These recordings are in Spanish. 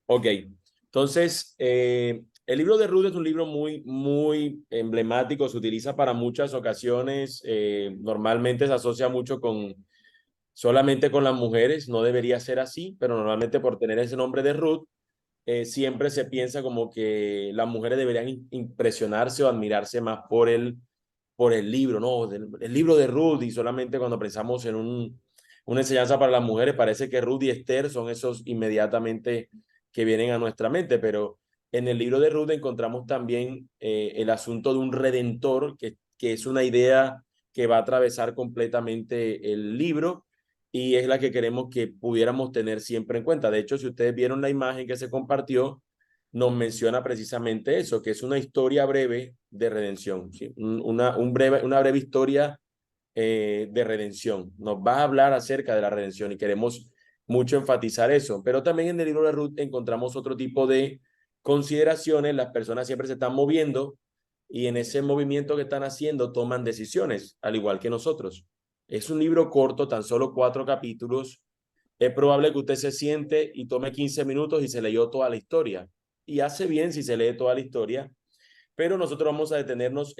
Ok, entonces el libro de Ruth es un libro muy emblemático, se utiliza para muchas ocasiones, normalmente se asocia mucho con solamente con las mujeres, no debería ser así, pero normalmente por tener ese nombre de Ruth, siempre se piensa como que las mujeres deberían impresionarse o admirarse más por el libro, ¿no? El libro de Ruth, y solamente cuando pensamos en una enseñanza para las mujeres, parece que Ruth y Esther son esos inmediatamente que vienen a nuestra mente, pero en el libro de Ruth encontramos también el asunto de un redentor, que es una idea que va a atravesar completamente el libro y es la que queremos que pudiéramos tener siempre en cuenta. De hecho, si ustedes vieron la imagen que se compartió, nos menciona precisamente eso, que es una historia breve de redención, ¿sí? Una breve historia de redención. Nos va a hablar acerca de la redención y queremos mucho enfatizar eso. Pero también en el libro de Ruth encontramos otro tipo de consideraciones. Las personas siempre se están moviendo y en ese movimiento que están haciendo toman decisiones, al igual que nosotros. Es un libro corto, tan solo 4 capítulos. Es probable que usted se siente y tome 15 minutos y se leyó toda la historia. Y hace bien si se lee toda la historia, pero nosotros vamos a detenernos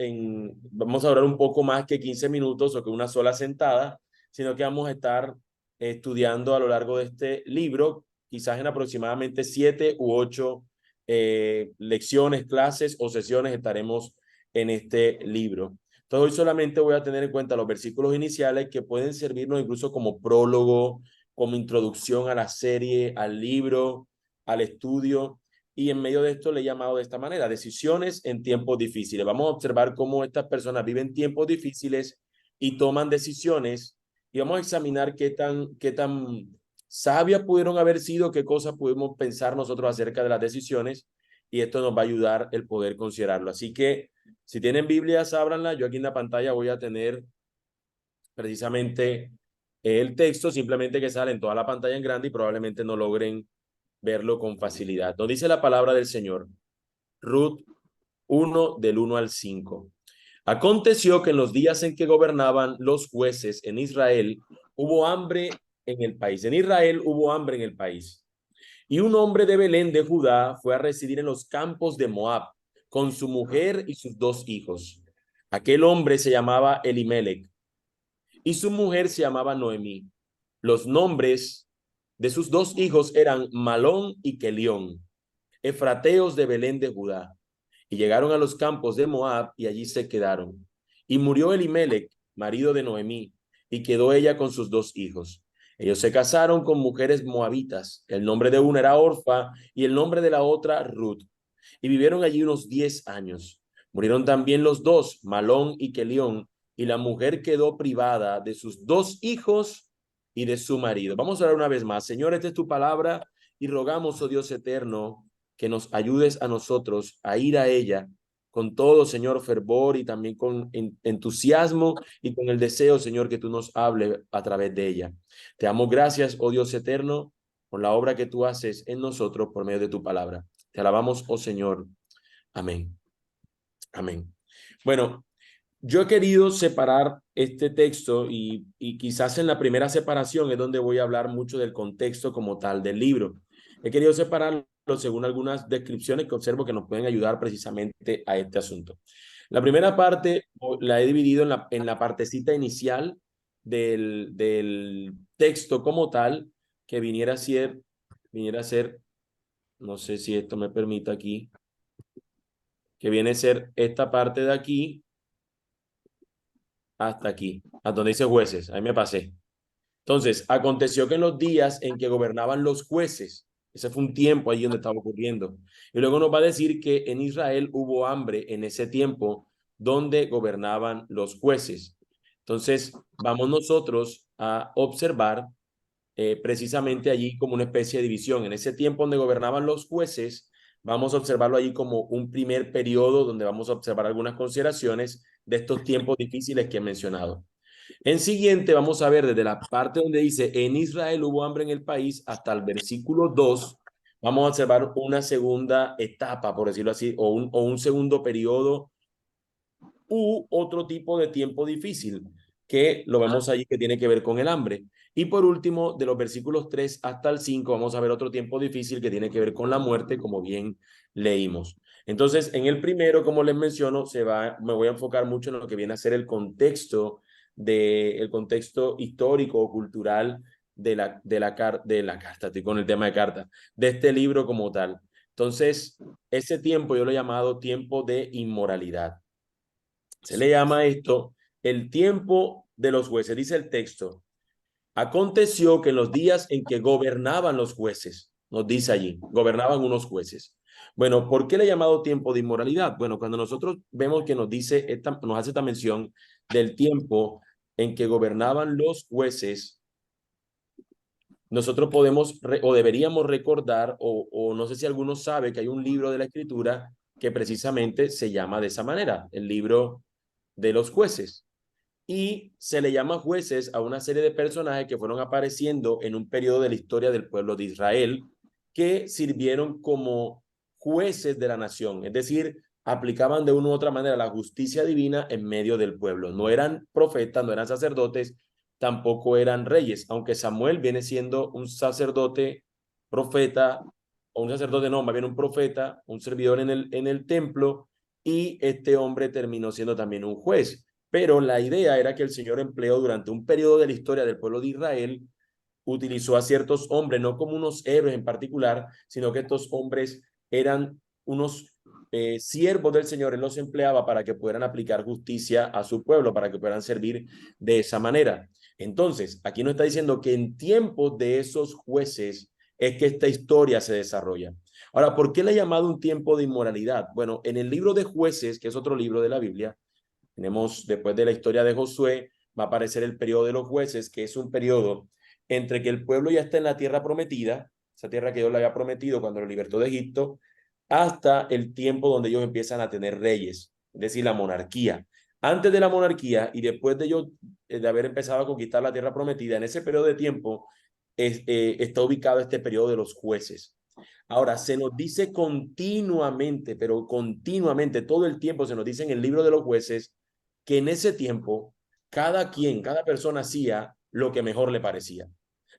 vamos a durar un poco más que 15 minutos o que una sola sentada, sino que vamos a estar estudiando a lo largo de este libro, quizás en aproximadamente 7 u 8 lecciones, clases o sesiones estaremos en este libro. Entonces hoy solamente voy a tener en cuenta los versículos iniciales que pueden servirnos incluso como prólogo, como introducción a la serie, al libro, al estudio. Y en medio de esto le he llamado de esta manera, decisiones en tiempos difíciles. Vamos a observar cómo estas personas viven tiempos difíciles y toman decisiones y vamos a examinar qué tan sabias pudieron haber sido, qué cosas pudimos pensar nosotros acerca de las decisiones y esto nos va a ayudar el poder considerarlo. Así que si tienen Biblias, ábranla. Yo aquí en la pantalla voy a tener precisamente el texto, simplemente que sale en toda la pantalla en grande y probablemente no logren verlo con facilidad. Nos dice la palabra del Señor. Ruth 1 del 1 al 5. Aconteció que en los días en que gobernaban los jueces en Israel, hubo hambre en el país. En Israel hubo hambre en el país. Y un hombre de Belén de Judá fue a residir en los campos de Moab con su mujer y sus 2 hijos. Aquel hombre se llamaba Elimelech y su mujer se llamaba Noemí. Los nombres de sus 2 hijos eran Malón y Kelión, efrateos de Belén de Judá. Y llegaron a los campos de Moab y allí se quedaron. Y murió Elimelech, marido de Noemí, y quedó ella con sus 2 hijos. Ellos se casaron con mujeres moabitas. El nombre de una era Orfa y el nombre de la otra Ruth. Y vivieron allí unos 10 años. Murieron también los dos, Malón y Kelión, y la mujer quedó privada de sus 2 hijos y de su marido. Vamos a orar una vez más. Señor, esta es tu palabra y rogamos, oh Dios eterno, que nos ayudes a nosotros a ir a ella con todo, Señor, fervor y también con entusiasmo y con el deseo, Señor, que tú nos hables a través de ella. Te damos gracias, oh Dios eterno, por la obra que tú haces en nosotros por medio de tu palabra. Te alabamos, oh Señor. Amén. Amén. Bueno, yo he querido separar este texto y quizás en la primera separación es donde voy a hablar mucho del contexto como tal del libro. He querido separarlo según algunas descripciones que observo que nos pueden ayudar precisamente a este asunto. La primera parte la he dividido en la partecita inicial del texto como tal, que viniera a ser, no sé si esto me permite aquí, que viene a ser esta parte de aquí hasta aquí, hasta donde dice jueces, ahí me pasé. Entonces, aconteció que en los días en que gobernaban los jueces, ese fue un tiempo ahí donde estaba ocurriendo, y luego nos va a decir que en Israel hubo hambre en ese tiempo donde gobernaban los jueces. Entonces, vamos nosotros a observar precisamente allí como una especie de división. En ese tiempo donde gobernaban los jueces, vamos a observarlo allí como un primer periodo donde vamos a observar algunas consideraciones de estos tiempos difíciles que he mencionado. En siguiente vamos a ver desde la parte donde dice en Israel hubo hambre en el país hasta el versículo 2. Vamos a observar una segunda etapa, por decirlo así, o un segundo periodo u otro tipo de tiempo difícil. que lo vemos allí que tiene que ver con el hambre. Y por último, de los versículos 3 hasta el 5, vamos a ver otro tiempo difícil que tiene que ver con la muerte, como bien leímos. Entonces, en el primero, como les menciono, me voy a enfocar mucho en lo que viene a ser el contexto histórico o cultural de la carta, estoy con el tema de carta, de este libro como tal. Entonces, ese tiempo yo lo he llamado tiempo de inmoralidad. Se le llama esto el tiempo de los jueces. Dice el texto, aconteció que en los días en que gobernaban los jueces, nos dice allí, gobernaban unos jueces. Bueno, ¿por qué le he llamado tiempo de inmoralidad? Bueno, cuando nosotros vemos que nos hace esta mención del tiempo en que gobernaban los jueces, nosotros podemos o deberíamos recordar, o no sé si alguno sabe que hay un libro de la Escritura que precisamente se llama de esa manera, el libro de los jueces. Y se le llama jueces a una serie de personajes que fueron apareciendo en un periodo de la historia del pueblo de Israel, que sirvieron como jueces de la nación, es decir, aplicaban de una u otra manera la justicia divina en medio del pueblo. No eran profetas, no eran sacerdotes, tampoco eran reyes, aunque Samuel viene siendo un sacerdote, profeta, o un sacerdote no, más bien un profeta, un servidor en el templo, y este hombre terminó siendo también un juez. Pero la idea era que el Señor empleó durante un periodo de la historia del pueblo de Israel, utilizó a ciertos hombres, no como unos héroes en particular, sino que estos hombres eran unos siervos del Señor. Él los empleaba para que puedan aplicar justicia a su pueblo, para que puedan servir de esa manera. Entonces, aquí nos está diciendo que en tiempos de esos jueces es que esta historia se desarrolla. Ahora, ¿por qué le he llamado un tiempo de inmoralidad? Bueno, en el libro de Jueces, que es otro libro de la Biblia, tenemos, después de la historia de Josué, va a aparecer el periodo de los jueces, que es un periodo entre que el pueblo ya está en la tierra prometida, esa tierra que Dios le había prometido cuando lo libertó de Egipto, hasta el tiempo donde ellos empiezan a tener reyes, es decir, la monarquía. Antes de la monarquía y después de ellos de haber empezado a conquistar la tierra prometida, en ese periodo de tiempo está ubicado este periodo de los jueces. Ahora, se nos dice continuamente, pero continuamente, todo el tiempo se nos dice en el libro de los jueces que en ese tiempo cada persona hacía lo que mejor le parecía.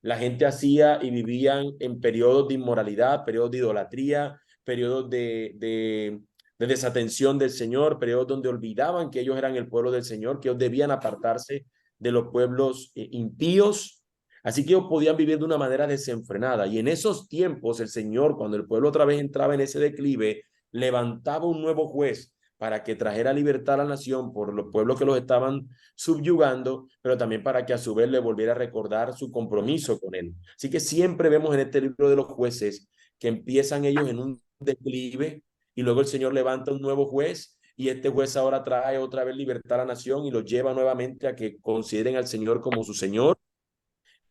La gente hacía y vivían en periodos de inmoralidad, periodos de idolatría, periodos de desatención del Señor, periodos donde olvidaban que ellos eran el pueblo del Señor, que ellos debían apartarse de los pueblos impíos. Así que ellos podían vivir de una manera desenfrenada. Y en esos tiempos el Señor, cuando el pueblo otra vez entraba en ese declive, levantaba un nuevo juez para que trajera libertad a la nación por los pueblos que los estaban subyugando, pero también para que a su vez le volviera a recordar su compromiso con él. Así que siempre vemos en este libro de los jueces que empiezan ellos en un declive y luego el Señor levanta un nuevo juez y este juez ahora trae otra vez libertad a la nación y los lleva nuevamente a que consideren al Señor como su Señor.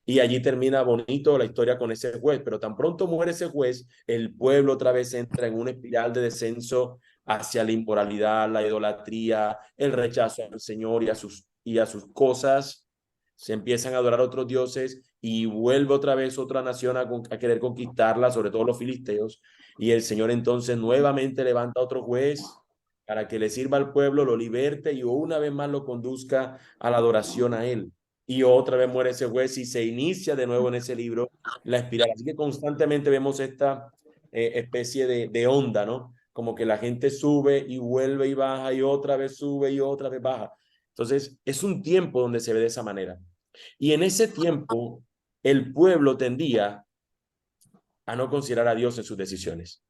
Y allí termina bonito la historia con ese juez, pero tan pronto muere ese juez, el pueblo otra vez entra en una espiral de descenso hacia la inmoralidad, la idolatría, el rechazo al Señor y a sus cosas. Se empiezan a adorar a otros dioses y vuelve otra vez otra nación a querer conquistarla, sobre todo los filisteos. Y el Señor entonces nuevamente levanta a otro juez para que le sirva al pueblo, lo liberte y una vez más lo conduzca a la adoración a él. Y otra vez muere ese juez y se inicia de nuevo en ese libro la espiral. Así que constantemente vemos esta especie de onda, ¿no? Como que la gente sube y vuelve y baja y otra vez sube y otra vez baja. Entonces, es un tiempo donde se ve de esa manera. Y en ese tiempo, el pueblo tendía a no considerar a Dios en sus decisiones.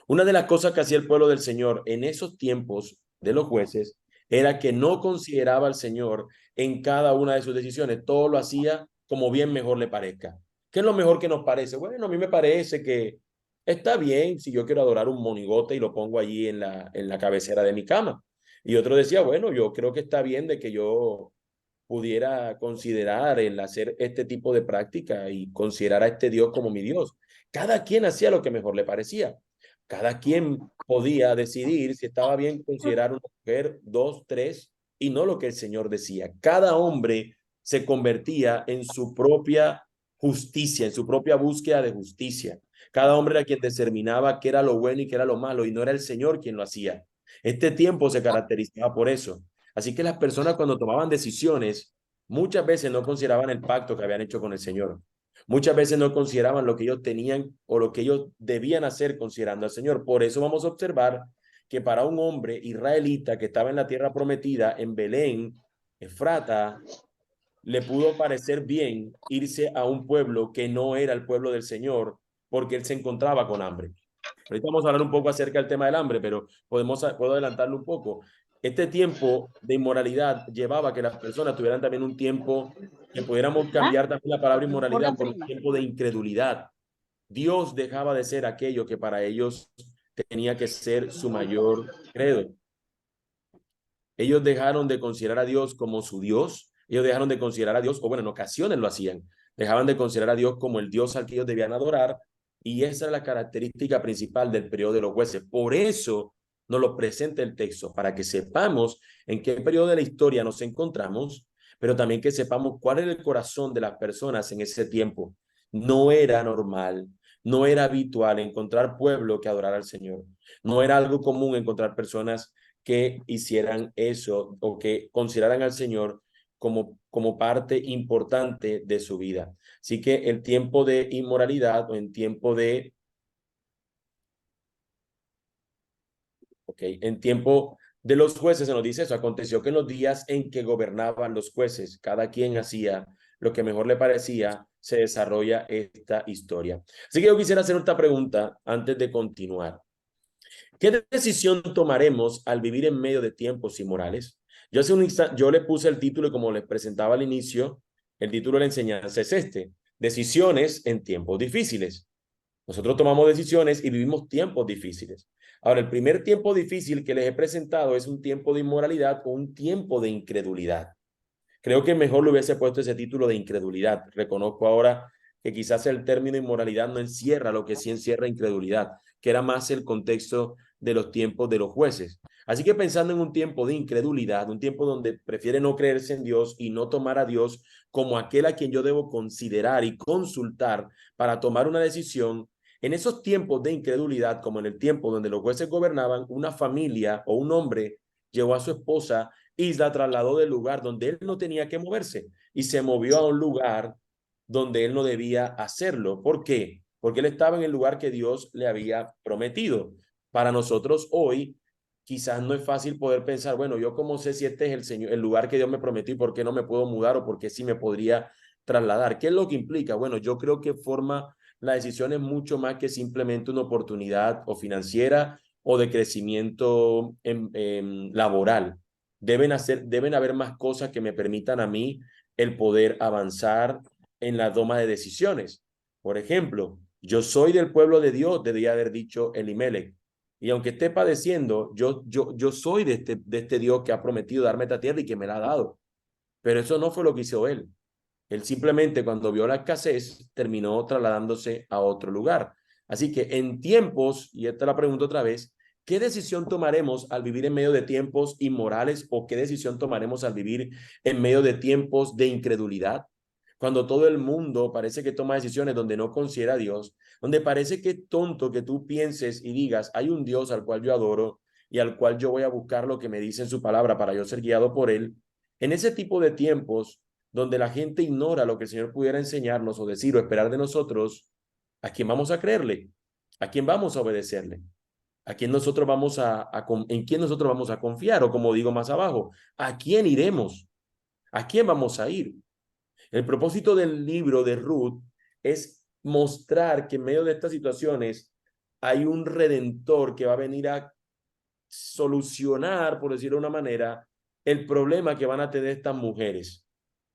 Una de las cosas que hacía el pueblo del Señor en esos tiempos de los jueces era que no consideraba al Señor en cada una de sus decisiones. Todo lo hacía como bien mejor le parezca. ¿Qué es lo mejor que nos parece? Bueno, a mí me parece que está bien si yo quiero adorar un monigote y lo pongo allí en la cabecera de mi cama. Y otro decía, bueno, yo creo que está bien de que yo pudiera considerar el hacer este tipo de práctica y considerar a este Dios como mi Dios. Cada quien hacía lo que mejor le parecía. Cada quien podía decidir si estaba bien considerar una mujer, dos, tres, y no lo que el Señor decía. Cada hombre se convertía en su propia justicia, en su propia búsqueda de justicia. Cada hombre era quien determinaba qué era lo bueno y qué era lo malo, y no era el Señor quien lo hacía. Este tiempo se caracterizaba por eso. Así que las personas cuando tomaban decisiones, muchas veces no consideraban el pacto que habían hecho con el Señor. Muchas veces no consideraban lo que ellos tenían o lo que ellos debían hacer considerando al Señor. Por eso vamos a observar que para un hombre israelita que estaba en la tierra prometida, en Belén, Efrata, le pudo parecer bien irse a un pueblo que no era el pueblo del Señor, porque él se encontraba con hambre. Ahorita vamos a hablar un poco acerca del tema del hambre, pero puedo adelantarlo un poco. Este tiempo de inmoralidad llevaba a que las personas tuvieran también un tiempo que pudiéramos cambiar también la palabra inmoralidad Morgan por un Freeman. tiempo de incredulidad. Dios dejaba de ser aquello que para ellos tenía que ser su mayor credo. Ellos dejaron de considerar a Dios como su Dios. Ellos dejaron de considerar a Dios, o bueno, en ocasiones lo hacían. Dejaban de considerar a Dios como el Dios al que ellos debían adorar. Y esa es la característica principal del periodo de los jueces. Por eso nos lo presenta el texto, para que sepamos en qué periodo de la historia nos encontramos, pero también que sepamos cuál era el corazón de las personas en ese tiempo. No era normal, no era habitual encontrar pueblo que adorara al Señor. No era algo común encontrar personas que hicieran eso o que consideraran al Señor como parte importante de su vida. Así que el tiempo de inmoralidad o en tiempo de los jueces se nos dice eso, aconteció que en los días en que gobernaban los jueces, cada quien hacía lo que mejor le parecía, se desarrolla esta historia. Así que yo quisiera hacer esta pregunta antes de continuar. ¿Qué decisión tomaremos al vivir en medio de tiempos inmorales? Yo le puse el título y como les presentaba al inicio, el título de la enseñanza es este: decisiones en tiempos difíciles. Nosotros tomamos decisiones y vivimos tiempos difíciles. Ahora, el primer tiempo difícil que les he presentado es un tiempo de inmoralidad o un tiempo de incredulidad. Creo que mejor le hubiese puesto ese título de incredulidad. Reconozco ahora que quizás el término inmoralidad no encierra lo que sí encierra incredulidad, que era más el contexto de los tiempos de los jueces. Así que pensando en un tiempo de incredulidad, un tiempo donde prefiere no creerse en Dios y no tomar a Dios como aquel a quien yo debo considerar y consultar para tomar una decisión, en esos tiempos de incredulidad, como en el tiempo donde los jueces gobernaban, una familia o un hombre llevó a su esposa y la trasladó del lugar donde él no tenía que moverse y se movió a un lugar donde él no debía hacerlo. ¿Por qué? Porque él estaba en el lugar que Dios le había prometido. Para nosotros hoy, quizás no es fácil poder pensar, bueno, yo cómo sé si este es el lugar que Dios me prometió y por qué no me puedo mudar o por qué sí me podría trasladar. ¿Qué es lo que implica? Bueno, yo creo que forma la decisión es mucho más que simplemente una oportunidad o financiera o de crecimiento laboral. Deben haber más cosas que me permitan a mí el poder avanzar en la toma de decisiones. Por ejemplo, yo soy del pueblo de Dios, debía haber dicho Elimelech. Y aunque esté padeciendo, yo soy de este Dios que ha prometido darme esta tierra y que me la ha dado. Pero eso no fue lo que hizo él. Él simplemente cuando vio la escasez terminó trasladándose a otro lugar. Así que en tiempos, y esta la pregunto otra vez, ¿qué decisión tomaremos al vivir en medio de tiempos inmorales o qué decisión tomaremos al vivir en medio de tiempos de incredulidad? Cuando todo el mundo parece que toma decisiones donde no considera a Dios, donde parece que es tonto que tú pienses y digas, hay un Dios al cual yo adoro y al cual yo voy a buscar lo que me dice en su palabra para yo ser guiado por él. En ese tipo de tiempos donde la gente ignora lo que el Señor pudiera enseñarnos o decir o esperar de nosotros, ¿a quién vamos a creerle? ¿A quién vamos a obedecerle? ¿A quién nosotros en quién nosotros vamos a confiar? O como digo más abajo, ¿a quién iremos? ¿A quién vamos a ir? El propósito del libro de Ruth es mostrar que en medio de estas situaciones hay un redentor que va a venir a solucionar, por decirlo de una manera, el problema que van a tener estas mujeres.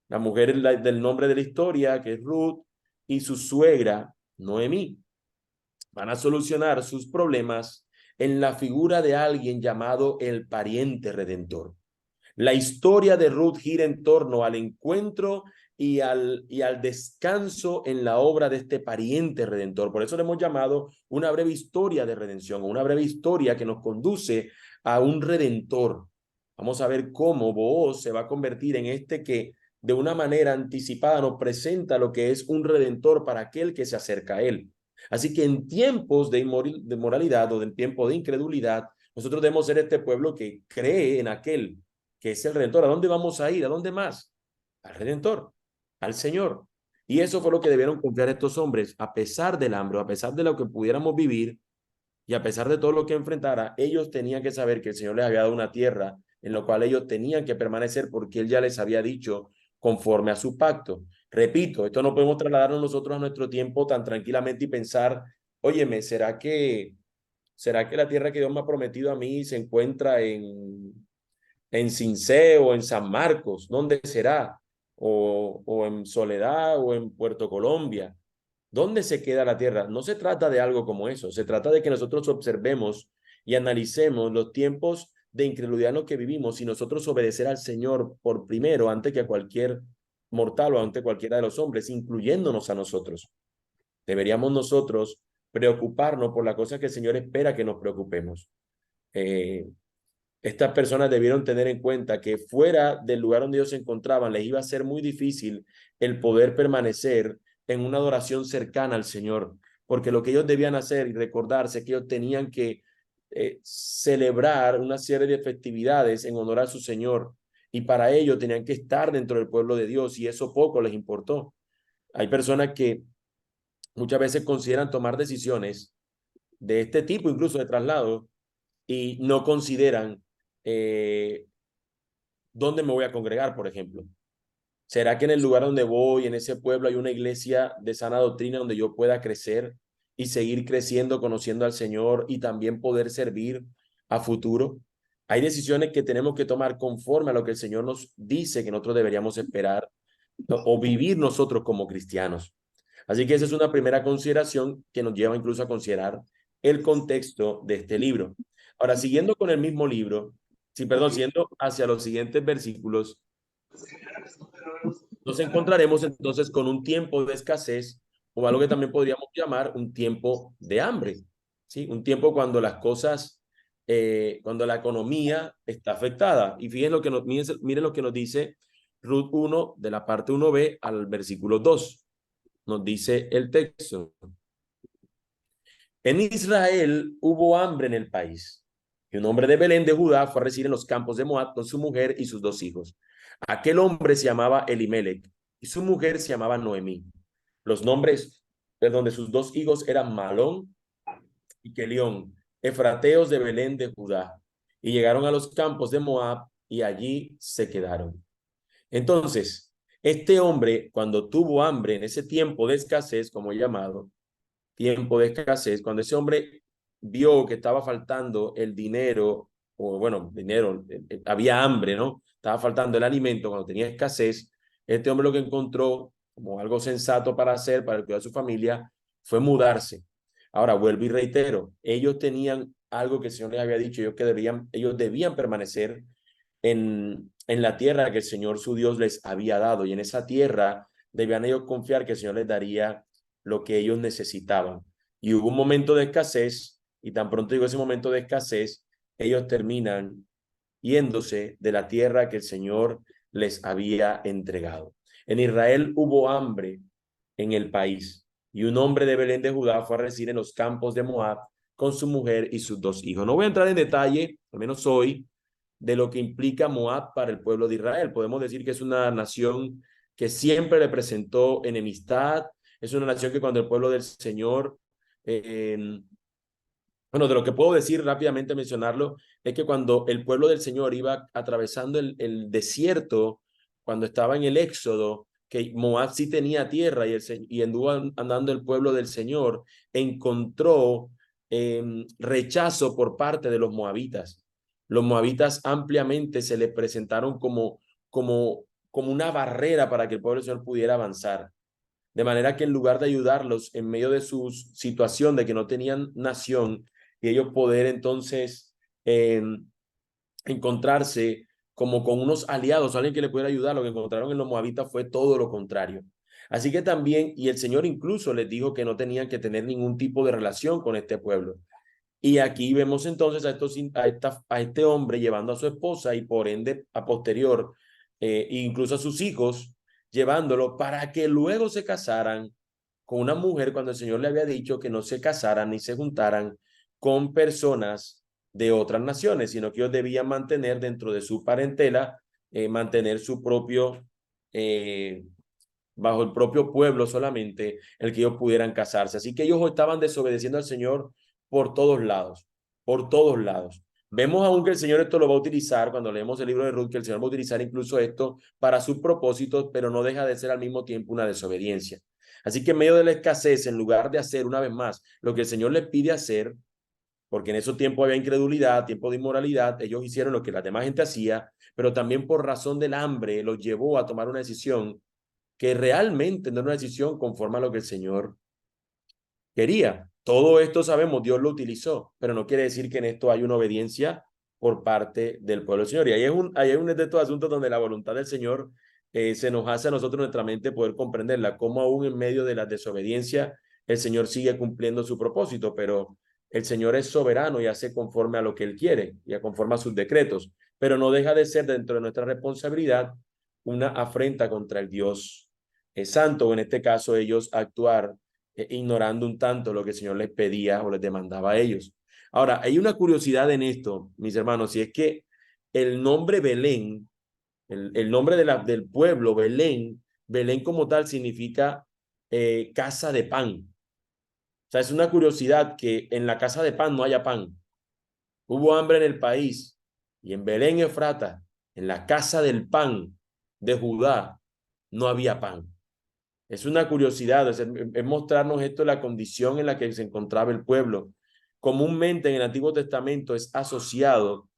La mujer del nombre de la historia, que es Ruth, y su suegra, Noemí, van a solucionar sus problemas en la figura de alguien llamado el pariente redentor. La historia de Ruth gira en torno al encuentro y al descanso en la obra de este pariente redentor. Por eso le hemos llamado una breve historia de redención, una breve historia que nos conduce a un redentor. Vamos a ver cómo Booz se va a convertir en este que de una manera anticipada nos presenta lo que es un redentor para aquel que se acerca a él. Así que en tiempos de inmoralidad o en tiempos de incredulidad, nosotros debemos ser este pueblo que cree en aquel que es el Redentor. ¿A dónde vamos a ir? ¿A dónde más? Al Redentor, al Señor. Y eso fue lo que debieron confiar estos hombres, a pesar del hambre, a pesar de lo que pudiéramos vivir y a pesar de todo lo que enfrentara, ellos tenían que saber que el Señor les había dado una tierra en la cual ellos tenían que permanecer porque Él ya les había dicho conforme a su pacto. Repito, esto no podemos trasladarnos nosotros a nuestro tiempo tan tranquilamente y pensar, óyeme, ¿será que la tierra que Dios me ha prometido a mí se encuentra en Cincé o en San Marcos? ¿Dónde será? O en Soledad o en Puerto Colombia. ¿Dónde se queda la tierra? No se trata de algo como eso, se trata de que nosotros observemos y analicemos los tiempos de incredulidad en los que vivimos y nosotros obedecer al Señor por primero, antes que a cualquier mortal o ante cualquiera de los hombres, incluyéndonos a nosotros. Deberíamos nosotros preocuparnos por la cosa que el Señor espera que nos preocupemos. Eh, Estas personas debieron tener en cuenta que fuera del lugar donde ellos se encontraban, les iba a ser muy difícil el poder permanecer en una adoración cercana al Señor, porque lo que ellos debían hacer y recordarse es que ellos tenían que celebrar una serie de festividades en honor a su Señor, y para ello tenían que estar dentro del pueblo de Dios, y eso poco les importó. Hay personas que muchas veces consideran tomar decisiones de este tipo, incluso de traslado, y no consideran dónde me voy a congregar, por ejemplo. ¿Será que en el lugar donde voy, en ese pueblo, hay una iglesia de sana doctrina donde yo pueda crecer y seguir creciendo, conociendo al Señor y también poder servir a futuro? Hay decisiones que tenemos que tomar conforme a lo que el Señor nos dice que nosotros deberíamos esperar o vivir nosotros como cristianos. Así que esa es una primera consideración que nos lleva incluso a considerar el contexto de este libro. Ahora, siguiendo con el mismo libro, sí, perdón, siguiendo hacia los siguientes versículos, nos encontraremos entonces con un tiempo de escasez o algo que también podríamos llamar un tiempo de hambre, ¿sí? Un tiempo cuando las cosas, cuando la economía está afectada. Y fíjense lo que nos, miren lo que nos dice Ruth 1 de la parte 1b al versículo 2. Nos dice el texto. En Israel hubo hambre en el país, y un hombre de Belén de Judá fue a residir en los campos de Moab con su mujer y sus dos hijos. Aquel hombre se llamaba Elimelech y su mujer se llamaba Noemí. Los nombres, perdón, de sus dos hijos eran Malón y Kelión, efrateos de Belén de Judá. Y llegaron a los campos de Moab y allí se quedaron. Entonces, este hombre, cuando tuvo hambre en ese tiempo de escasez, como he llamado, tiempo de escasez, cuando ese hombre vio que estaba faltando el dinero, o bueno, dinero, había hambre, ¿no? Estaba faltando el alimento, cuando tenía escasez, este hombre lo que encontró como algo sensato para hacer, para cuidar a su familia, fue mudarse. Ahora, vuelvo y reitero, ellos tenían algo que el Señor les había dicho, ellos debían permanecer en la tierra que el Señor su Dios les había dado, y en esa tierra debían ellos confiar que el Señor les daría lo que ellos necesitaban. Y hubo un momento de escasez, y tan pronto llegó ese momento de escasez, ellos terminan yéndose de la tierra que el Señor les había entregado. En Israel hubo hambre en el país, y un hombre de Belén de Judá fue a residir en los campos de Moab con su mujer y sus dos hijos. No voy a entrar en detalle, al menos hoy, de lo que implica Moab para el pueblo de Israel. Podemos decir que es una nación que siempre le presentó enemistad, es una nación que cuando el pueblo del Señor, bueno, de lo que puedo decir rápidamente, mencionarlo, es que cuando el pueblo del Señor iba atravesando el desierto, cuando estaba en el Éxodo, que Moab sí tenía tierra y anduvo andando el pueblo del Señor, encontró rechazo por parte de los moabitas. Los moabitas ampliamente se le presentaron como una barrera para que el pueblo del Señor pudiera avanzar. De manera que en lugar de ayudarlos en medio de su situación de que no tenían nación y ellos poder entonces encontrarse como con unos aliados, alguien que le pudiera ayudar, lo que encontraron en los moabitas fue todo lo contrario. Así que también, y el Señor incluso les dijo que no tenían que tener ningún tipo de relación con este pueblo. Y aquí vemos entonces a este hombre llevando a su esposa y por ende a posterior, incluso a sus hijos, llevándolo para que luego se casaran con una mujer cuando el Señor le había dicho que no se casaran ni se juntaran con personas de otras naciones, sino que ellos debían mantener dentro de su parentela mantener su propio, bajo el propio pueblo solamente, el que ellos pudieran casarse. Así que ellos estaban desobedeciendo al Señor por todos lados, por todos lados. Vemos aún que el Señor esto lo va a utilizar, cuando leemos el libro de Ruth, que el Señor va a utilizar incluso esto para sus propósitos, pero no deja de ser al mismo tiempo una desobediencia. Así que en medio de la escasez, en lugar de hacer una vez más lo que el Señor les pide hacer, porque en esos tiempos había incredulidad, tiempo de inmoralidad, ellos hicieron lo que la demás gente hacía, pero también por razón del hambre los llevó a tomar una decisión que realmente no era una decisión conforme a lo que el Señor quería. Todo esto sabemos, Dios lo utilizó, pero no quiere decir que en esto hay una obediencia por parte del pueblo del Señor. Y ahí es un de estos asuntos donde la voluntad del Señor se nos hace a nosotros nuestra mente poder comprenderla, cómo aún en medio de la desobediencia el Señor sigue cumpliendo su propósito, pero el Señor es soberano y hace conforme a lo que Él quiere y a conforme a sus decretos, pero no deja de ser dentro de nuestra responsabilidad una afrenta contra el Dios santo, o en este caso ellos actuar ignorando un tanto lo que el Señor les pedía o les demandaba a ellos. Ahora, hay una curiosidad en esto, mis hermanos, y es que el nombre Belén, el nombre del pueblo, Belén, Belén como tal significa casa de pan. O sea, es una curiosidad que en la casa de pan no haya pan. Hubo hambre en el país y en Belén, Efrata, en la casa del pan de Judá, no había pan. Es una curiosidad, es mostrarnos esto, la condición en la que se encontraba el pueblo. Comúnmente en el Antiguo Testamento es asociado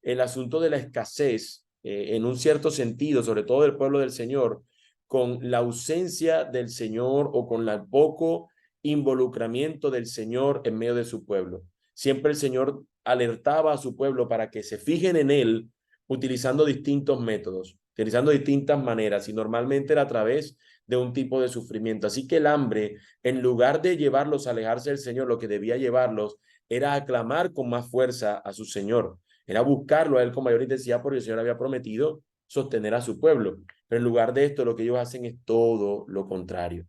el asunto de la escasez, en un cierto sentido, sobre todo del pueblo del Señor, con la ausencia del Señor o con el poco involucramiento del Señor en medio de su pueblo. Siempre el Señor alertaba a su pueblo para que se fijen en Él utilizando distintos métodos, utilizando distintas maneras, y normalmente era a través de un tipo de sufrimiento. Así que el hambre, en lugar de llevarlos a alejarse del Señor, lo que debía llevarlos era aclamar con más fuerza a su Señor, era buscarlo a Él con mayor intensidad, porque el Señor había prometido sostener a su pueblo. Pero en lugar de esto, lo que ellos hacen es todo lo contrario.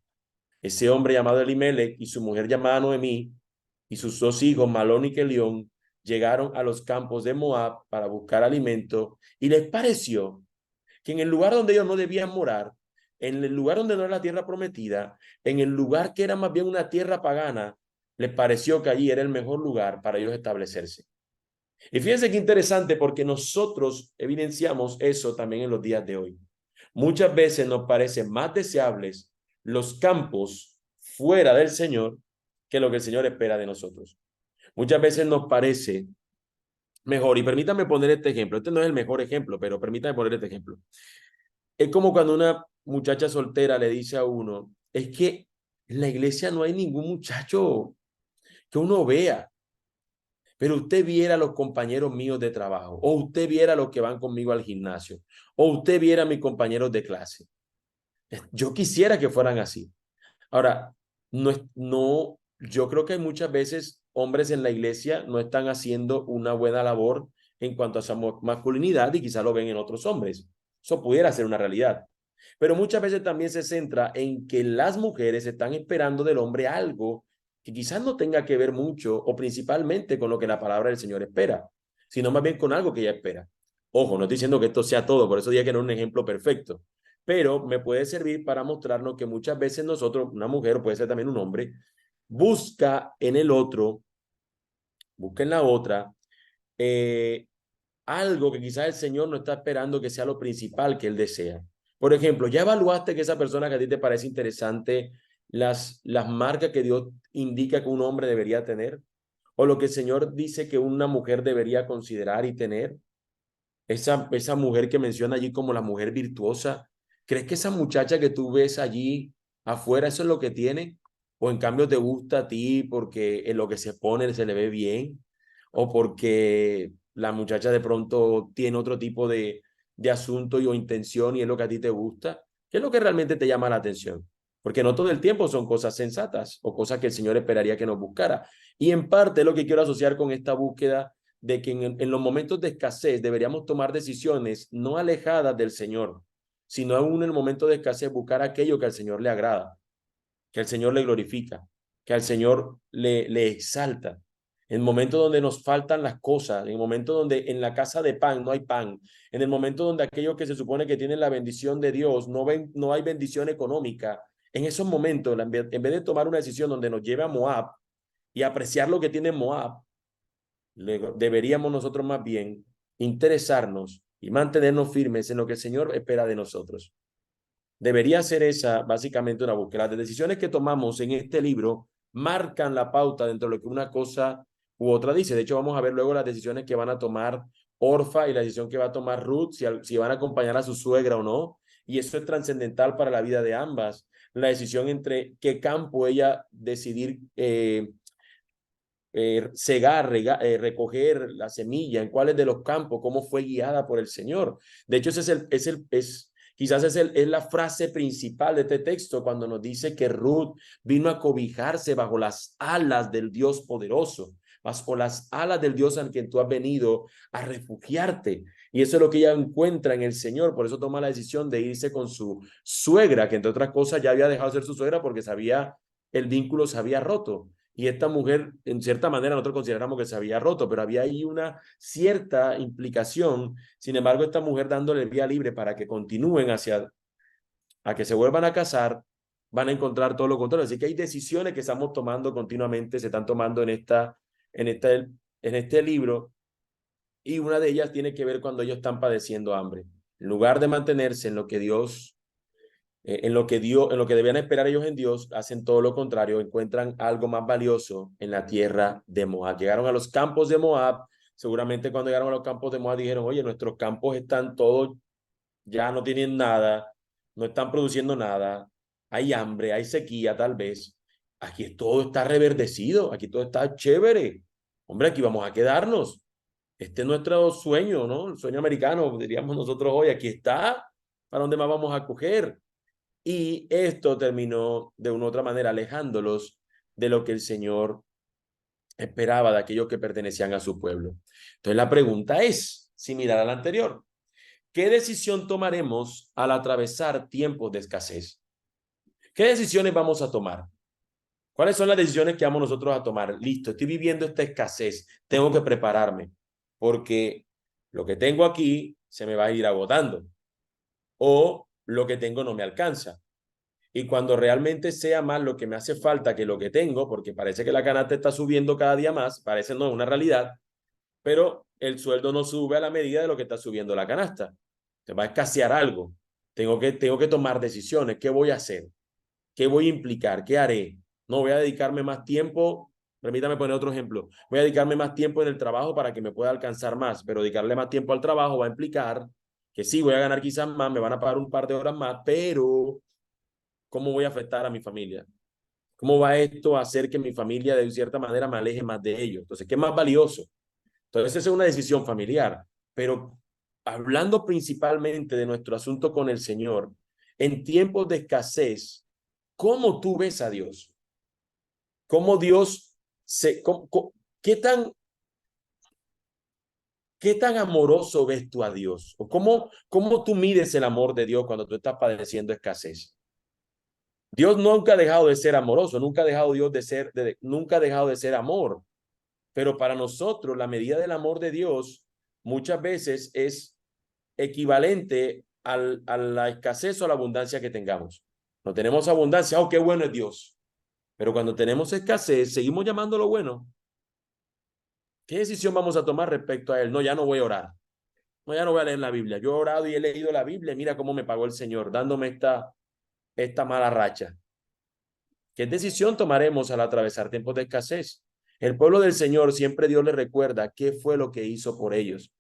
Ese hombre llamado Elimelech y su mujer llamada Noemí y sus dos hijos, Malón y Kelión, llegaron a los campos de Moab para buscar alimento, y les pareció que en el lugar donde ellos no debían morar, en el lugar donde no era la tierra prometida, en el lugar que era más bien una tierra pagana, les pareció que allí era el mejor lugar para ellos establecerse. Y fíjense qué interesante, porque nosotros evidenciamos eso también en los días de hoy. Muchas veces nos parecen más deseables los campos fuera del Señor que lo que el Señor espera de nosotros. Muchas veces nos parece mejor, y permítame poner este ejemplo. Este no es el mejor ejemplo, pero permítame poner este ejemplo. Es como cuando una muchacha soltera le dice a uno, es que en la iglesia no hay ningún muchacho que uno vea, pero usted viera a los compañeros míos de trabajo, o usted viera a los que van conmigo al gimnasio, o usted viera a mis compañeros de clase. Yo quisiera que fueran así. Ahora, yo creo que hay muchas veces hombres en la iglesia no están haciendo una buena labor en cuanto a su masculinidad, y quizá lo ven en otros hombres. Eso pudiera ser una realidad. Pero muchas veces también se centra en que las mujeres están esperando del hombre algo que quizás no tenga que ver mucho o principalmente con lo que la palabra del Señor espera, sino más bien con algo que ella espera. Ojo, no estoy diciendo que esto sea todo, por eso dije que no es un ejemplo perfecto, pero me puede servir para mostrarnos que muchas veces nosotros, una mujer, puede ser también un hombre, busca en el otro, busca en la otra, eh, algo que quizás el Señor no está esperando que sea lo principal que Él desea. Por ejemplo, ¿ya evaluaste que esa persona que a ti te parece interesante, las marcas que Dios indica que un hombre debería tener? ¿O lo que el Señor dice que una mujer debería considerar y tener? Esa mujer que menciona allí como la mujer virtuosa, ¿crees que esa muchacha que tú ves allí afuera, eso es lo que tiene? ¿O en cambio te gusta a ti porque en lo que se pone se le ve bien? ¿O porque la muchacha de pronto tiene otro tipo de asunto o intención y es lo que a ti te gusta? ¿Qué es lo que realmente te llama la atención? Porque no todo el tiempo son cosas sensatas o cosas que el Señor esperaría que nos buscara. Y en parte lo que quiero asociar con esta búsqueda de que en los momentos de escasez deberíamos tomar decisiones no alejadas del Señor, sino aún en el momento de escasez buscar aquello que al Señor le agrada, que al Señor le glorifica, que al Señor le exalta. En el momento donde nos faltan las cosas, en el momento donde en la casa de pan no hay pan, en el momento donde aquellos que se supone que tienen la bendición de Dios no hay bendición económica, en esos momentos, en vez de tomar una decisión donde nos lleve a Moab y apreciar lo que tiene Moab, deberíamos nosotros más bien interesarnos y mantenernos firmes en lo que el Señor espera de nosotros. Debería ser esa básicamente una búsqueda. Las decisiones que tomamos en este libro marcan la pauta dentro de lo que una cosa u otra dice. De hecho, vamos a ver luego las decisiones que van a tomar Orfa y la decisión que va a tomar Ruth, si van a acompañar a su suegra o no. Y eso es trascendental para la vida de ambas. La decisión entre qué campo ella decidir cegar, recoger la semilla, en cuáles de los campos, cómo fue guiada por el Señor. De hecho, ese quizás es la frase principal de este texto cuando nos dice que Ruth vino a cobijarse bajo las alas del Dios poderoso, bajo las alas del Dios en quien tú has venido a refugiarte. Y eso es lo que ella encuentra en el Señor. Por eso toma la decisión de irse con su suegra, que entre otras cosas ya había dejado de ser su suegra porque el vínculo se había roto. Y esta mujer, en cierta manera, nosotros consideramos que se había roto, pero había ahí una cierta implicación. Sin embargo, esta mujer dándole vía libre para que continúen a que se vuelvan a casar, van a encontrar todo lo contrario. Así que hay decisiones que estamos tomando continuamente, se están tomando en este libro, y una de ellas tiene que ver cuando ellos están padeciendo hambre. En lugar de mantenerse en lo que en lo que debían esperar ellos en Dios, hacen todo lo contrario, encuentran algo más valioso en la tierra de Moab. Llegaron a los campos de Moab, seguramente cuando llegaron a los campos de Moab dijeron, oye, nuestros campos están todos, ya no tienen nada, no están produciendo nada, hay hambre, hay sequía tal vez, aquí todo está reverdecido, aquí todo está chévere, hombre, aquí vamos a quedarnos. Este es nuestro sueño, ¿no? El sueño americano, diríamos nosotros hoy, aquí está, ¿para dónde más vamos a coger? Y esto terminó de una u otra manera alejándolos de lo que el Señor esperaba de aquellos que pertenecían a su pueblo. Entonces la pregunta es similar a la anterior. ¿Qué decisión tomaremos al atravesar tiempos de escasez? ¿Qué decisiones vamos a tomar? ¿Cuáles son las decisiones que vamos nosotros a tomar? Listo, estoy viviendo esta escasez, tengo que prepararme porque lo que tengo aquí se me va a ir agotando o lo que tengo no me alcanza. Y cuando realmente sea más lo que me hace falta que lo que tengo, porque parece que la canasta está subiendo cada día más, parece no es una realidad, pero el sueldo no sube a la medida de lo que está subiendo la canasta. Te va a escasear algo. Tengo que tomar decisiones. ¿Qué voy a hacer? ¿Qué voy a implicar? ¿Qué haré? No voy a dedicarme más tiempo. Permítame poner otro ejemplo. Voy a dedicarme más tiempo en el trabajo para que me pueda alcanzar más, pero dedicarle más tiempo al trabajo va a implicar que sí, voy a ganar quizás más, me van a pagar un par de horas más, pero ¿cómo voy a afectar a mi familia? ¿Cómo va esto a hacer que mi familia de cierta manera me aleje más de ellos? Entonces, ¿qué es más valioso? Entonces, esa es una decisión familiar. Pero hablando principalmente de nuestro asunto con el Señor, en tiempos de escasez, ¿cómo tú ves a Dios? ¿Cómo Dios qué qué tan amoroso ves tú a Dios? ¿O cómo tú mides el amor de Dios cuando tú estás padeciendo escasez? Dios nunca ha dejado de ser amoroso, nunca ha dejado Dios nunca ha dejado de ser amor. Pero para nosotros la medida del amor de Dios muchas veces es equivalente a la escasez o a la abundancia que tengamos. No tenemos abundancia, oh, qué bueno es Dios. Pero cuando tenemos escasez, seguimos llamándolo bueno. ¿Qué decisión vamos a tomar respecto a él? No, ya no voy a orar. No, ya no voy a leer la Biblia. Yo he orado y he leído la Biblia. Mira cómo me pagó el Señor, dándome esta mala racha. ¿Qué decisión tomaremos al atravesar tiempos de escasez? El pueblo del Señor siempre Dios les recuerda qué fue lo que hizo por ellos.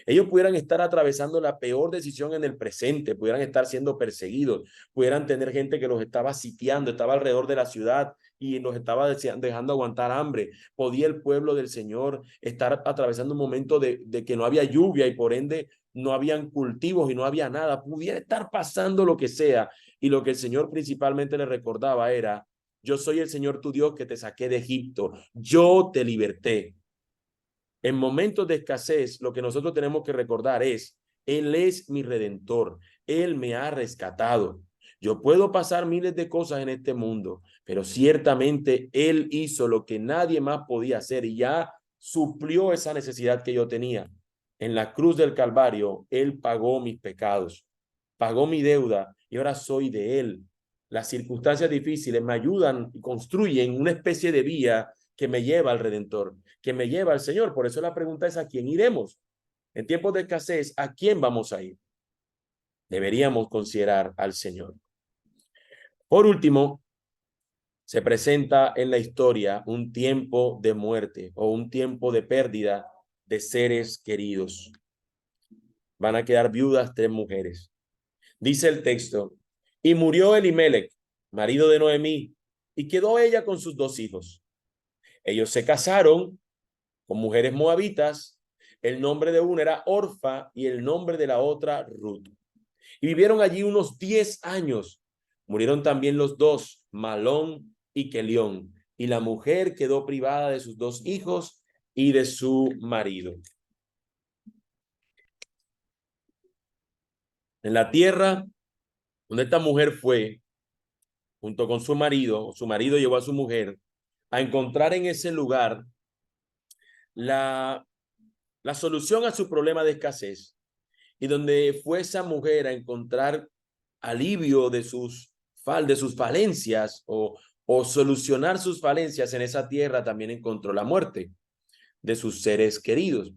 Ellos pudieran estar atravesando la peor decisión en el presente, pudieran estar siendo perseguidos, pudieran tener gente que los estaba sitiando, estaba alrededor de la ciudad y los estaba dejando aguantar hambre. Podía el pueblo del Señor estar atravesando un momento de que no había lluvia y por ende no habían cultivos y no había nada. Pudiera estar pasando lo que sea. Y lo que el Señor principalmente le recordaba era: yo soy el Señor tu Dios que te saqué de Egipto. Yo te liberté. En momentos de escasez, lo que nosotros tenemos que recordar es: Él es mi redentor. Él me ha rescatado. Yo puedo pasar miles de cosas en este mundo, pero ciertamente Él hizo lo que nadie más podía hacer y ya suplió esa necesidad que yo tenía. En la cruz del Calvario, Él pagó mis pecados, pagó mi deuda y ahora soy de Él. Las circunstancias difíciles me ayudan y construyen una especie de vía que me lleva al Redentor, que me lleva al Señor. Por eso la pregunta es: ¿a quién iremos? En tiempos de escasez, ¿a quién vamos a ir? Deberíamos considerar al Señor. Por último, se presenta en la historia un tiempo de muerte o un tiempo de pérdida de seres queridos. Van a quedar viudas 3 mujeres. Dice el texto: y murió Elimelech, marido de Noemí, y quedó ella con sus 2 hijos. Ellos se casaron con mujeres moabitas. El nombre de una era Orfa y el nombre de la otra Ruth. Y vivieron allí unos 10 años. Murieron también los 2, Malón y Kelión, y la mujer quedó privada de sus 2 hijos y de su marido. En la tierra donde esta mujer fue, junto con su marido llevó a su mujer a encontrar en ese lugar la solución a su problema de escasez, y donde fue esa mujer a encontrar alivio de sus falencias o solucionar sus falencias en esa tierra, también encontró la muerte de sus seres queridos.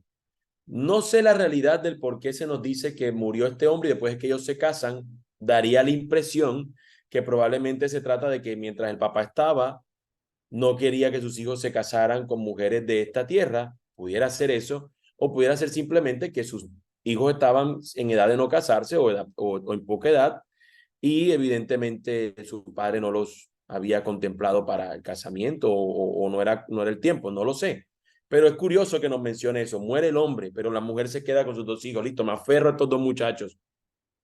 No sé la realidad del por qué se nos dice que murió este hombre y después de que ellos se casan, daría la impresión que probablemente se trata de que mientras el papá estaba, no quería que sus hijos se casaran con mujeres de esta tierra. Pudiera ser eso, o pudiera ser simplemente que sus hijos estaban en edad de no casarse o en poca edad, y evidentemente su padre no los había contemplado para el casamiento o no era el tiempo, no lo sé. Pero es curioso que nos mencione eso. Muere el hombre, pero la mujer se queda con sus 2 hijos. Listo, me aferro a estos 2 muchachos.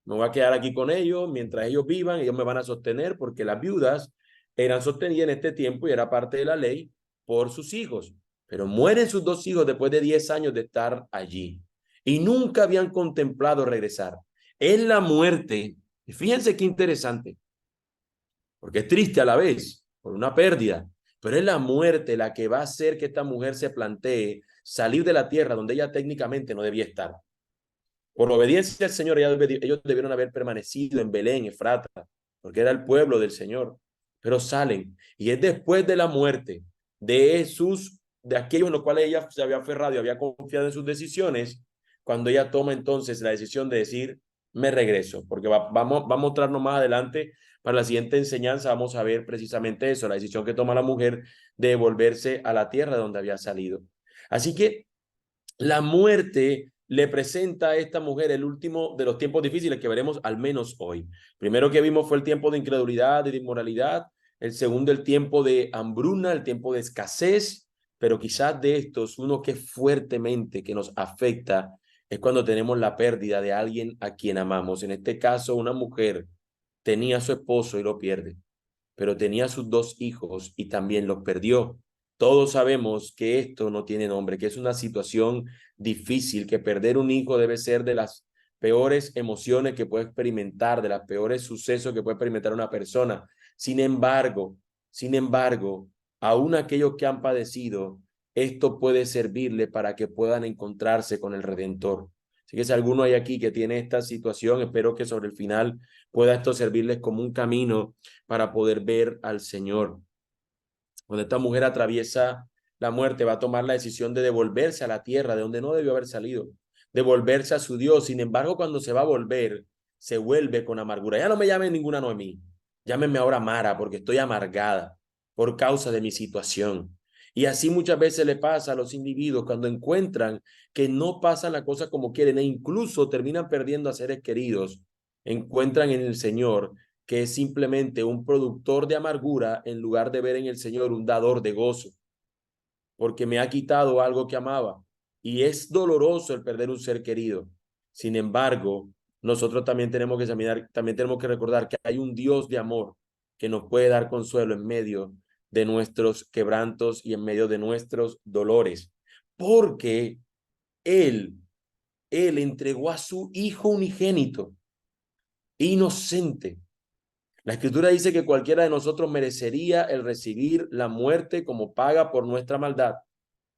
Me voy a quedar aquí con ellos mientras ellos vivan. Ellos me van a sostener porque las viudas eran sostenidas en este tiempo y era parte de la ley por sus hijos. Pero mueren sus 2 hijos después de 10 años de estar allí y nunca habían contemplado regresar. En la muerte, y fíjense qué interesante, porque es triste a la vez por una pérdida, pero es la muerte la que va a hacer que esta mujer se plantee salir de la tierra donde ella técnicamente no debía estar. Por obediencia al Señor, ellos debieron haber permanecido en Belén, Efrata, porque era el pueblo del Señor. Pero salen, y es después de la muerte de aquellos en los cuales ella se había aferrado y había confiado en sus decisiones, cuando ella toma entonces la decisión de decir: me regreso, porque va a mostrarnos más adelante, para la siguiente enseñanza, vamos a ver precisamente eso, la decisión que toma la mujer de volverse a la tierra de donde había salido. Así que la muerte le presenta a esta mujer el último de los tiempos difíciles que veremos al menos hoy. Primero que vimos fue el tiempo de incredulidad y de inmoralidad. El segundo, el tiempo de hambruna, el tiempo de escasez. Pero quizás de estos, uno que fuertemente que nos afecta es cuando tenemos la pérdida de alguien a quien amamos. En este caso, una mujer tenía a su esposo y lo pierde, pero tenía sus 2 hijos y también los perdió. Todos sabemos que esto no tiene nombre, que es una situación difícil, que perder un hijo debe ser de las peores emociones que puede experimentar, de los peores sucesos que puede experimentar una persona. Sin embargo, aún aquellos que han padecido, esto puede servirle para que puedan encontrarse con el Redentor. Así que si alguno hay aquí que tiene esta situación, espero que sobre el final pueda esto servirles como un camino para poder ver al Señor. Cuando esta mujer atraviesa la muerte, va a tomar la decisión de devolverse a la tierra de donde no debió haber salido, devolverse a su Dios. Sin embargo, cuando se va a volver, se vuelve con amargura. Ya no me llamen ninguna Noemí, llámenme ahora Mara, porque estoy amargada por causa de mi situación. Y así muchas veces le pasa a los individuos cuando encuentran que no pasan la cosa como quieren e incluso terminan perdiendo a seres queridos. Encuentran en el Señor que es simplemente un productor de amargura en lugar de ver en el Señor un dador de gozo, porque me ha quitado algo que amaba. Y es doloroso el perder un ser querido. Sin embargo, nosotros también tenemos que examinar, también tenemos que recordar que hay un Dios de amor que nos puede dar consuelo en medio de nuestros quebrantos y en medio de nuestros dolores, porque Él, Él entregó a su Hijo unigénito, inocente. La Escritura dice que cualquiera de nosotros merecería el recibir la muerte como paga por nuestra maldad.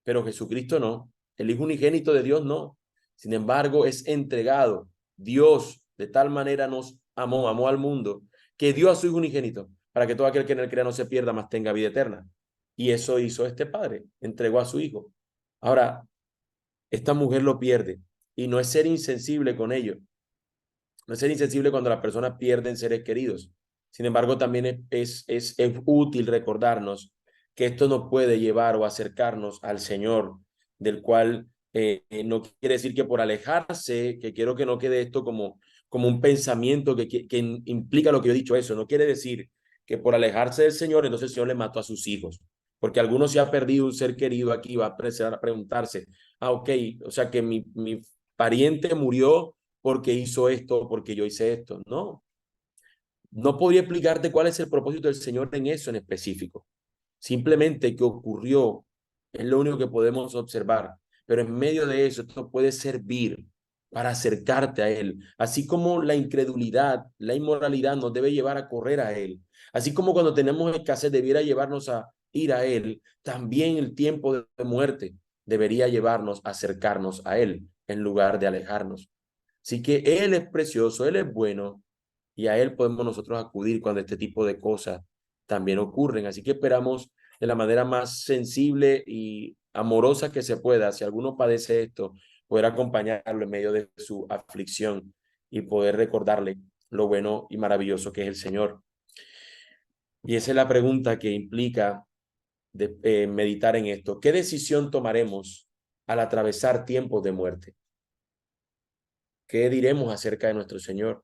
pero Jesucristo no. El Hijo unigénito de Dios no. Sin embargo, es entregado. Dios de tal manera nos amó al mundo, que dio a su Hijo unigénito, para que todo aquel que en él crea no se pierda, mas tenga vida eterna. Y eso hizo este Padre, entregó a su Hijo. Ahora, esta mujer lo pierde, y no es ser insensible con ello, no es ser insensible cuando las personas pierden seres queridos. Sin embargo, también es útil recordarnos que esto nos puede llevar o acercarnos al Señor, del cual no quiere decir que por alejarse, que quiero que no quede esto como un pensamiento que implica lo que yo he dicho, eso no quiere decir que por alejarse del Señor, entonces el Señor le mató a sus hijos, porque algunos se ha perdido un ser querido aquí, va a empezar a preguntarse, ok, o sea que mi pariente murió porque hizo esto, porque yo hice esto. No, no podría explicarte cuál es el propósito del Señor en eso en específico. Simplemente que ocurrió, es lo único que podemos observar. Pero en medio de eso, esto puede servir para acercarte a Él. Así como la incredulidad, la inmoralidad nos debe llevar a correr a Él. Así como cuando tenemos escasez debiera llevarnos a ir a Él, también el tiempo de muerte debería llevarnos a acercarnos a Él en lugar de alejarnos. Así que Él es precioso, Él es bueno y a Él podemos nosotros acudir cuando este tipo de cosas también ocurren. Así que esperamos de la manera más sensible y amorosa que se pueda, si alguno padece esto, poder acompañarlo en medio de su aflicción y poder recordarle lo bueno y maravilloso que es el Señor. Y esa es la pregunta que implica meditar en esto. ¿Qué decisión tomaremos al atravesar tiempos de muerte? ¿Qué diremos acerca de nuestro Señor?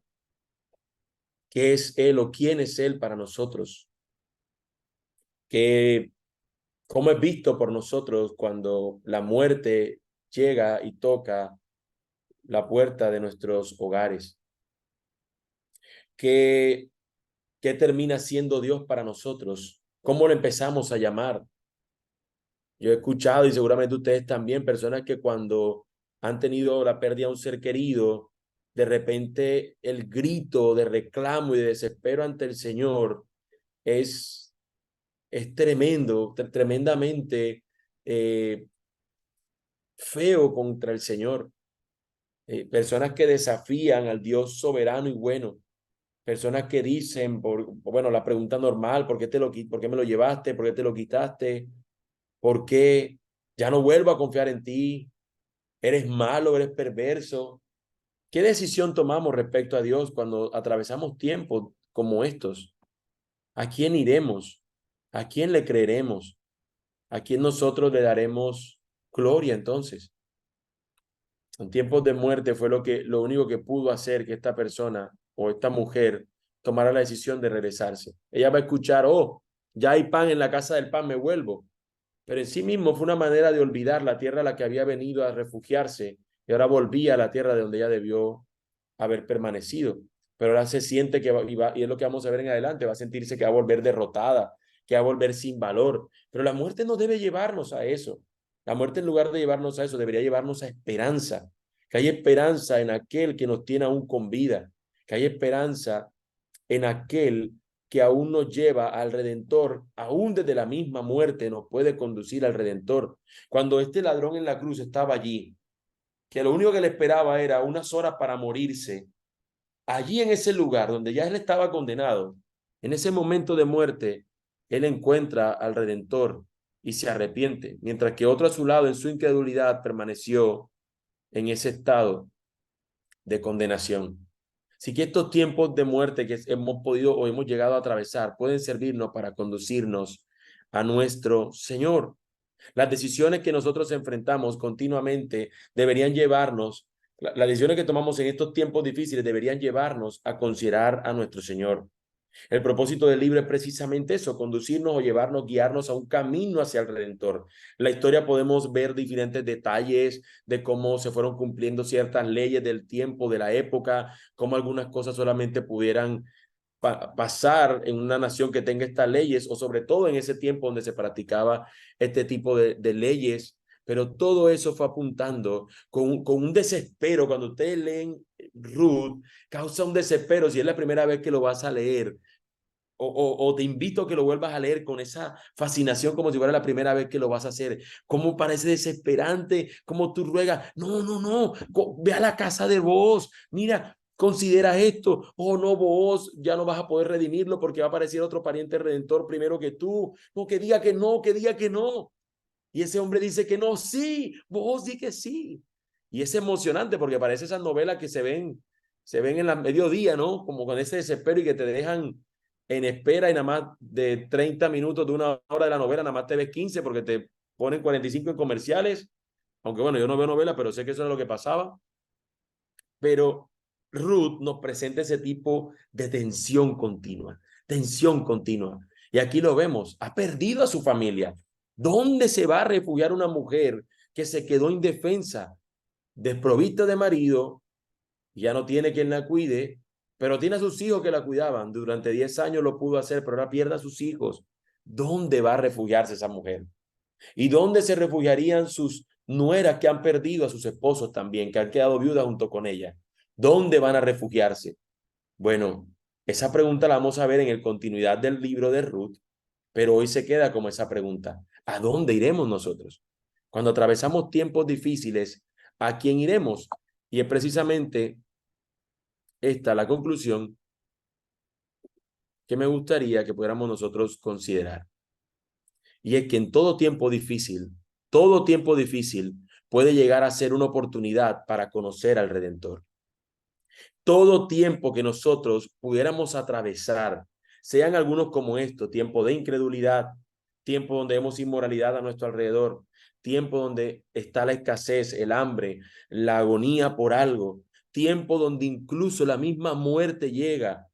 ¿Qué es Él o quién es Él para nosotros? ¿Qué, cómo es visto por nosotros cuando la muerte llega y toca la puerta de nuestros hogares? ¿Qué, qué termina siendo Dios para nosotros? ¿Cómo lo empezamos a llamar? Yo he escuchado, y seguramente ustedes también, personas que cuando han tenido la pérdida de un ser querido, de repente el grito de reclamo y de desespero ante el Señor es es tremendo, tremendamente eh, feo contra el Señor. Personas que desafían al Dios soberano y bueno. Personas que dicen, bueno, la pregunta normal, ¿por qué me lo llevaste? ¿Por qué te lo quitaste? ¿Por qué ya no vuelvo a confiar en ti? ¿Eres malo? ¿Eres perverso? ¿Qué decisión tomamos respecto a Dios cuando atravesamos tiempos como estos? ¿A quién iremos? ¿A quién le creeremos? ¿A quién nosotros le daremos gloria entonces? En tiempos de muerte fue lo único que pudo hacer que esta persona o esta mujer tomara la decisión de regresarse. Ella va a escuchar, oh, ya hay pan en la casa del pan, me vuelvo. Pero en sí mismo fue una manera de olvidar la tierra a la que había venido a refugiarse y ahora volvía a la tierra de donde ella debió haber permanecido. Pero ahora se siente que y es lo que vamos a ver en adelante, va a sentirse que va a volver derrotada, que va a volver sin valor. Pero la muerte no debe llevarnos a eso. La muerte, en lugar de llevarnos a eso, debería llevarnos a esperanza. Que hay esperanza en aquel que nos tiene aún con vida. Que hay esperanza en aquel que aún nos lleva al Redentor, aún desde la misma muerte nos puede conducir al Redentor. Cuando este ladrón en la cruz estaba allí, que lo único que le esperaba era unas horas para morirse, allí en ese lugar donde ya él estaba condenado, en ese momento de muerte, él encuentra al Redentor y se arrepiente, mientras que otro a su lado en su incredulidad permaneció en ese estado de condenación. Así que estos tiempos de muerte que hemos podido o hemos llegado a atravesar pueden servirnos para conducirnos a nuestro Señor. Las decisiones que nosotros enfrentamos continuamente deberían llevarnos, las decisiones que tomamos en estos tiempos difíciles deberían llevarnos a considerar a nuestro Señor. El propósito del libro es precisamente eso, conducirnos o llevarnos, guiarnos a un camino hacia el Redentor. En la historia podemos ver diferentes detalles de cómo se fueron cumpliendo ciertas leyes del tiempo, de la época, cómo algunas cosas solamente pudieran pasar en una nación que tenga estas leyes, o sobre todo en ese tiempo donde se practicaba este tipo de leyes. Pero todo eso fue apuntando con un desespero. Cuando ustedes leen Ruth, causa un desespero. Si es la primera vez que lo vas a leer, o te invito a que lo vuelvas a leer con esa fascinación como si fuera la primera vez que lo vas a hacer. Cómo parece desesperante, cómo tú ruegas, no, no, no, ve a la casa de vos, mira, considera esto, oh no, vos ya no vas a poder redimirlo porque va a aparecer otro pariente redentor primero que tú, no, que diga que no, que diga que no. Y ese hombre dice que no, sí, vos di que sí. Y es emocionante porque parece esas novelas que se ven en la mediodía, ¿no? Como con ese desespero y que te dejan en espera y nada más de 30 minutos de una hora de la novela, nada más te ves 15 porque te ponen 45 en comerciales. Aunque bueno, yo no veo novela, pero sé que eso era lo que pasaba. Pero Ruth nos presenta ese tipo de tensión continua, tensión continua. Y aquí lo vemos, ha perdido a su familia. ¿Dónde se va a refugiar una mujer que se quedó indefensa, desprovista de marido, ya no tiene quien la cuide, pero tiene a sus hijos que la cuidaban? Durante 10 años lo pudo hacer, pero ahora pierde a sus hijos. ¿Dónde va a refugiarse esa mujer? ¿Y dónde se refugiarían sus nueras que han perdido a sus esposos también, que han quedado viudas junto con ella? ¿Dónde van a refugiarse? Bueno, esa pregunta la vamos a ver en el continuidad del libro de Ruth, pero hoy se queda como esa pregunta. ¿A dónde iremos nosotros? Cuando atravesamos tiempos difíciles, ¿a quién iremos? Y es precisamente esta la conclusión que me gustaría que pudiéramos nosotros considerar. Y es que en todo tiempo difícil puede llegar a ser una oportunidad para conocer al Redentor. Todo tiempo que nosotros pudiéramos atravesar, sean algunos como esto, tiempo de incredulidad, tiempo donde vemos inmoralidad a nuestro alrededor, tiempo donde está la escasez, el hambre, la agonía por algo, tiempo donde incluso la misma muerte llega.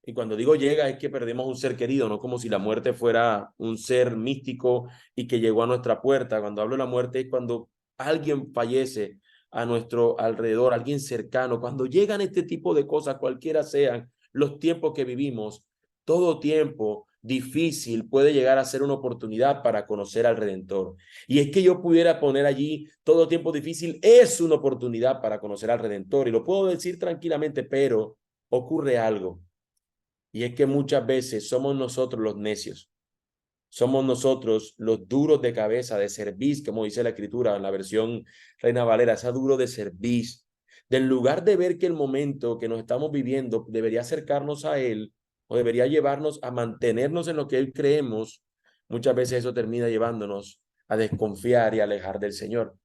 Y cuando digo llega es que perdemos un ser querido, no como si la muerte fuera un ser místico y que llegó a nuestra puerta. Cuando hablo de la muerte es cuando alguien fallece a nuestro alrededor, alguien cercano. Cuando llegan este tipo de cosas, cualquiera sean los tiempos que vivimos, todo tiempo difícil puede llegar a ser una oportunidad para conocer al Redentor. Y es que yo pudiera poner allí, todo tiempo difícil es una oportunidad para conocer al Redentor. Y lo puedo decir tranquilamente, pero ocurre algo. Y es que muchas veces somos nosotros los necios, somos nosotros los duros de cabeza, de cerviz, como dice la escritura en la versión Reina Valera, esa duro de cerviz. Del lugar de ver que el momento que nos estamos viviendo debería acercarnos a Él o debería llevarnos a mantenernos en lo que Él creemos, muchas veces eso termina llevándonos a desconfiar y alejar del Señor.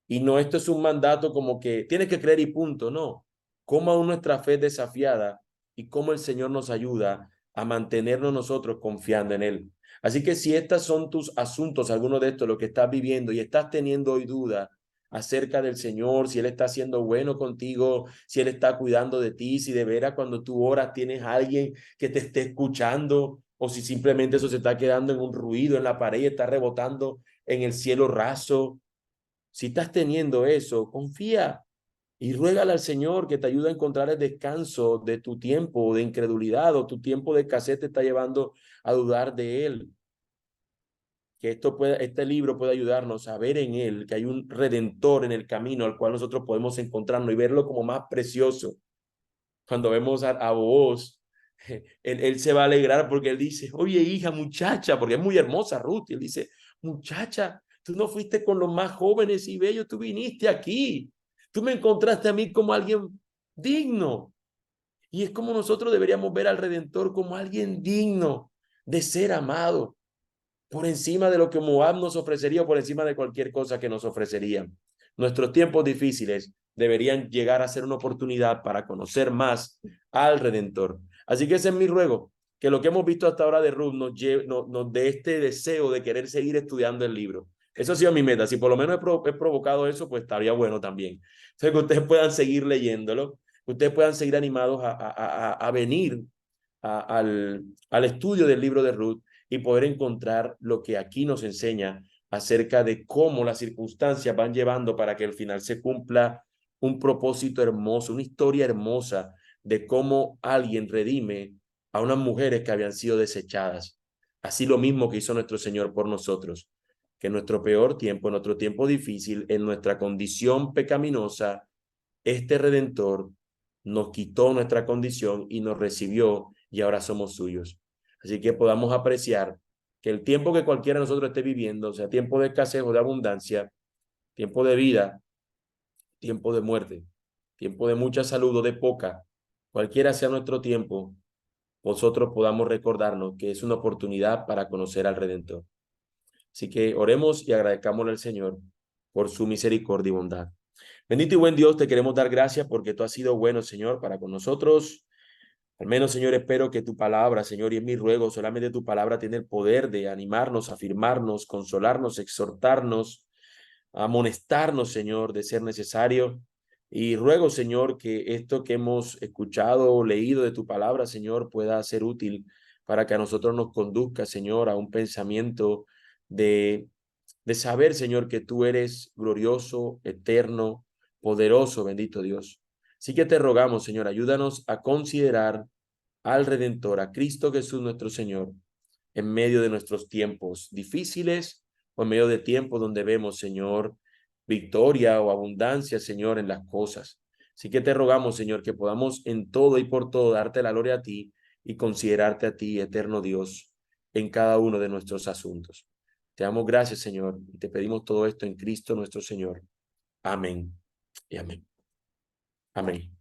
Y no, esto es un mandato como que tienes que creer y punto, no. Cómo aún nuestra fe es desafiada y cómo el Señor nos ayuda a mantenernos nosotros confiando en Él. Así que si estos son tus asuntos, algunos de estos, lo que estás viviendo y estás teniendo hoy duda acerca del Señor, si Él está siendo bueno contigo, si Él está cuidando de ti, si de veras cuando tú oras tienes a alguien que te esté escuchando, o si simplemente eso se está quedando en un ruido en la pared y está rebotando en el cielo raso. Si estás teniendo eso, confía y ruégale al Señor que te ayude a encontrar el descanso de tu tiempo de incredulidad o tu tiempo de escasez te está llevando a dudar de Él. Que este libro pueda ayudarnos a ver en Él que hay un redentor en el camino al cual nosotros podemos encontrarnos y verlo como más precioso. Cuando vemos a vos, él se va a alegrar porque él dice, oye hija, muchacha, porque es muy hermosa Ruth, y él dice, muchacha, tú no fuiste con los más jóvenes y bellos, tú viniste aquí, tú me encontraste a mí como alguien digno. Y es como nosotros deberíamos ver al Redentor como alguien digno de ser amado, por encima de lo que Moab nos ofrecería o por encima de cualquier cosa que nos ofrecerían. Nuestros tiempos difíciles deberían llegar a ser una oportunidad para conocer más al Redentor. Así que ese es mi ruego, que lo que hemos visto hasta ahora de Ruth nos dé este deseo de querer seguir estudiando el libro. Eso ha sido mi meta. Si por lo menos he provocado eso, pues estaría bueno también. Entonces, que ustedes puedan seguir leyéndolo, que ustedes puedan seguir animados a venir al estudio del libro de Ruth y poder encontrar lo que aquí nos enseña acerca de cómo las circunstancias van llevando para que al final se cumpla un propósito hermoso, una historia hermosa de cómo alguien redime a unas mujeres que habían sido desechadas. Así lo mismo que hizo nuestro Señor por nosotros, que en nuestro peor tiempo, en nuestro tiempo difícil, en nuestra condición pecaminosa, este Redentor nos quitó nuestra condición y nos recibió y ahora somos suyos. Así que podamos apreciar que el tiempo que cualquiera de nosotros esté viviendo, sea tiempo de escasez o de abundancia, tiempo de vida, tiempo de muerte, tiempo de mucha salud o de poca, cualquiera sea nuestro tiempo, nosotros podamos recordarnos que es una oportunidad para conocer al Redentor. Así que oremos y agradezcámosle al Señor por su misericordia y bondad. Bendito y buen Dios, te queremos dar gracias porque tú has sido bueno, Señor, para con nosotros. Al menos, Señor, espero que tu palabra, Señor, y es mi ruego, solamente tu palabra tiene el poder de animarnos, afirmarnos, consolarnos, exhortarnos, amonestarnos, Señor, de ser necesario. Y ruego, Señor, que esto que hemos escuchado o leído de tu palabra, Señor, pueda ser útil para que a nosotros nos conduzca, Señor, a un pensamiento de, de saber, Señor, que tú eres glorioso, eterno, poderoso, bendito Dios. Así que te rogamos, Señor, ayúdanos a considerar al Redentor, a Cristo Jesús nuestro Señor, en medio de nuestros tiempos difíciles o en medio de tiempos donde vemos, Señor, victoria o abundancia, Señor, en las cosas. Así que te rogamos, Señor, que podamos en todo y por todo darte la gloria a ti y considerarte a ti, eterno Dios, en cada uno de nuestros asuntos. Te damos gracias, Señor, y te pedimos todo esto en Cristo nuestro Señor. Amén y amén. Amén.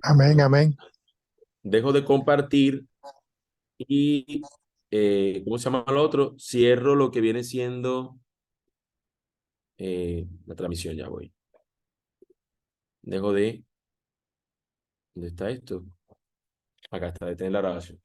Amén, amén. Dejo de compartir y, ¿cómo se llama lo otro? Cierro lo que viene siendo la transmisión, ya voy. Dejo de... ¿Dónde está esto? Acá está, detener la grabación.